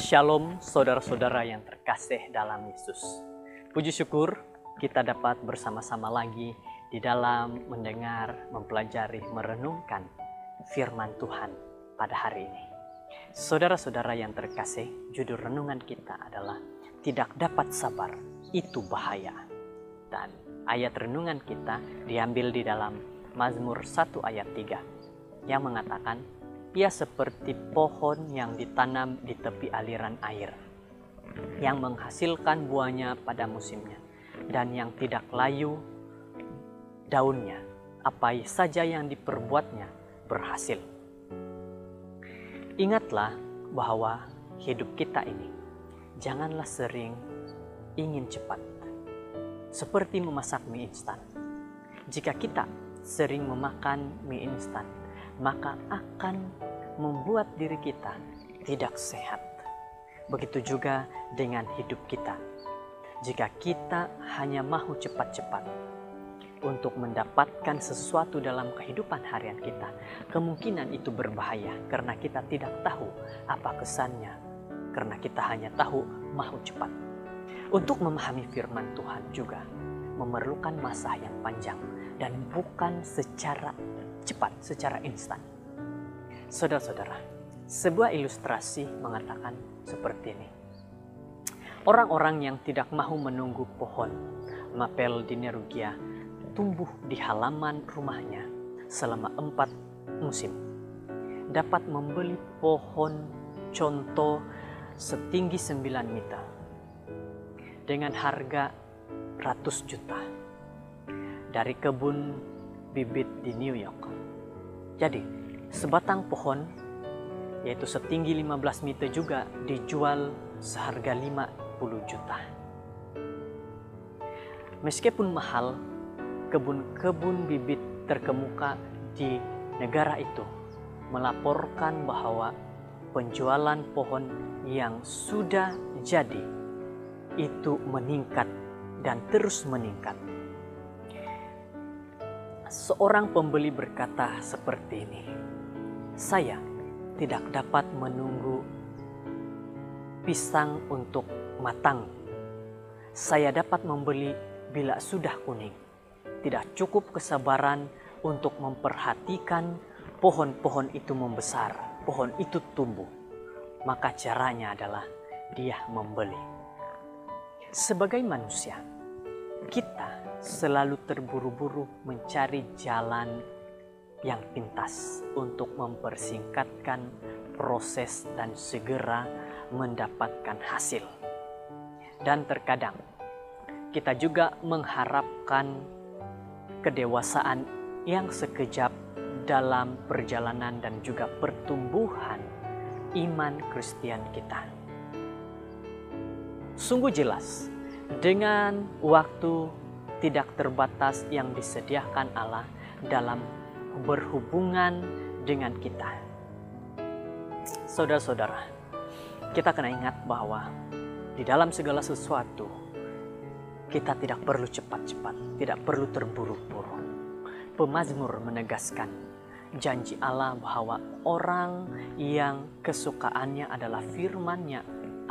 Shalom saudara-saudara yang terkasih dalam Yesus. Puji syukur kita dapat bersama-sama lagi di dalam mendengar, mempelajari, merenungkan firman Tuhan pada hari ini. Saudara-saudara yang terkasih, judul renungan kita adalah tidak dapat sabar, itu bahaya. Dan ayat renungan kita diambil di dalam Mazmur 1 ayat 3 yang mengatakan, ia seperti pohon yang ditanam di tepi aliran air, yang menghasilkan buahnya pada musimnya, dan yang tidak layu daunnya, apa saja yang diperbuatnya berhasil. Ingatlah bahwa hidup kita ini, janganlah sering ingin cepat, seperti memasak mie instan. Jika kita sering memakan mie instan, maka akan membuat diri kita tidak sehat. Begitu juga dengan hidup kita. Jika kita hanya mau cepat-cepat untuk mendapatkan sesuatu dalam kehidupan harian kita, kemungkinan itu berbahaya karena kita tidak tahu apa kesannya, karena kita hanya tahu mau cepat. Untuk memahami firman Tuhan juga memerlukan masa yang panjang dan bukan secara cepat, secara instan. Saudara-saudara, sebuah ilustrasi mengatakan seperti ini. Orang-orang yang tidak mau menunggu pohon Mapel dinerugia tumbuh di halaman rumahnya selama 4 musim, dapat membeli pohon contoh setinggi 9 meter dengan harga ratus juta dari kebun bibit di New York. Jadi, sebatang pohon yaitu setinggi 15 meter juga dijual seharga 50 juta. Meskipun mahal, kebun-kebun bibit terkemuka di negara itu melaporkan bahwa penjualan pohon yang sudah jadi itu meningkat dan terus meningkat. Seorang pembeli berkata seperti ini, saya tidak dapat menunggu pisang untuk matang. Saya dapat membeli bila sudah kuning. Tidak cukup kesabaran untuk memperhatikan pohon-pohon itu membesar, pohon itu tumbuh. Maka caranya adalah dia membeli. Sebagai manusia, kita selalu terburu-buru mencari jalan yang pintas untuk mempersingkatkan proses dan segera mendapatkan hasil. Dan terkadang kita juga mengharapkan kedewasaan yang sekejap dalam perjalanan dan juga pertumbuhan iman Kristen kita. Sungguh jelas, dengan waktu tidak terbatas yang disediakan Allah dalam berhubungan dengan kita. Saudara-saudara, kita kena ingat bahwa di dalam segala sesuatu kita tidak perlu cepat-cepat, tidak perlu terburu-buru. Pemazmur menegaskan janji Allah bahwa orang yang kesukaannya adalah firman-Nya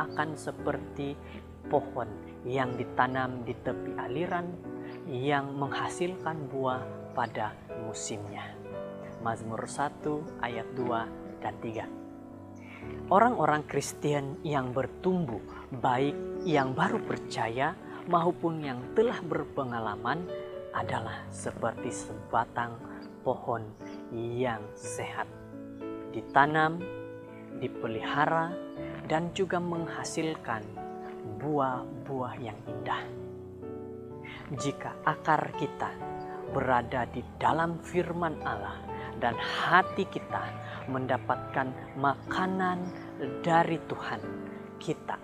akan seperti pohon yang ditanam di tepi aliran yang menghasilkan buah pada musimnya. Mazmur 1 ayat 2 dan 3. Orang-orang Kristen yang bertumbuh, baik yang baru percaya maupun yang telah berpengalaman, adalah seperti sebatang pohon yang sehat, ditanam, dipelihara, dan juga menghasilkan buah-buah yang indah. Jika akar kita berada di dalam firman Allah dan hati kita mendapatkan makanan dari Tuhan, kita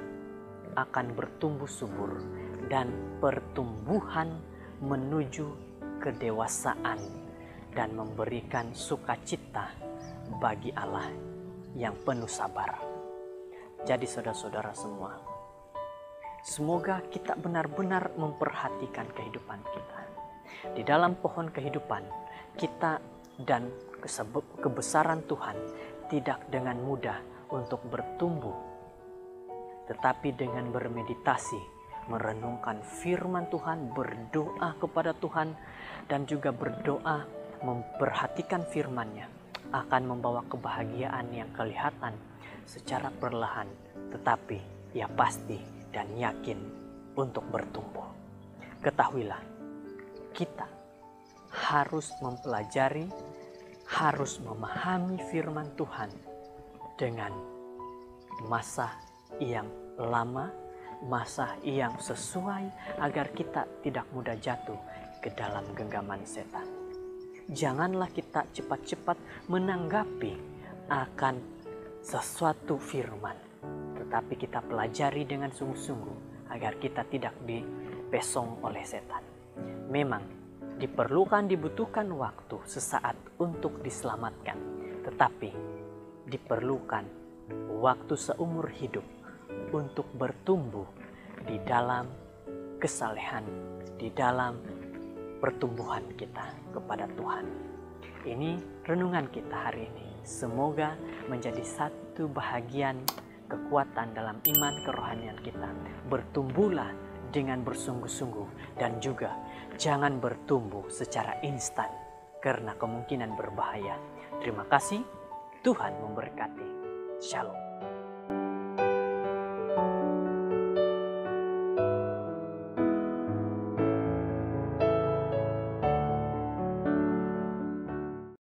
akan bertumbuh subur dan pertumbuhan menuju kedewasaan dan memberikan sukacita bagi Allah yang penuh sabar. Jadi saudara-saudara semua, semoga kita benar-benar memperhatikan kehidupan kita. Di dalam pohon kehidupan kita dan kebesaran Tuhan tidak dengan mudah untuk bertumbuh tetapi dengan bermeditasi, merenungkan firman Tuhan, berdoa kepada Tuhan, dan juga berdoa memperhatikan firman-Nya akan membawa kebahagiaan yang kelihatan secara perlahan, tetapi ia pasti dan yakin untuk bertumbuh. Ketahuilah, kita harus mempelajari, harus memahami firman Tuhan dengan masa yang lama, masa yang sesuai agar kita tidak mudah jatuh ke dalam genggaman setan. Janganlah kita cepat-cepat menanggapi akan sesuatu firman, tetapi kita pelajari dengan sungguh-sungguh agar kita tidak dipesong oleh setan. Memang dibutuhkan waktu sesaat untuk diselamatkan, tetapi diperlukan waktu seumur hidup untuk bertumbuh di dalam kesalehan, di dalam pertumbuhan kita kepada Tuhan. Ini renungan kita hari ini. Semoga menjadi satu bahagian kekuatan dalam iman kerohanian kita. Bertumbuhlah dengan bersungguh-sungguh, dan juga jangan bertumbuh secara instan karena kemungkinan berbahaya. Terima kasih, Tuhan memberkati. Shalom.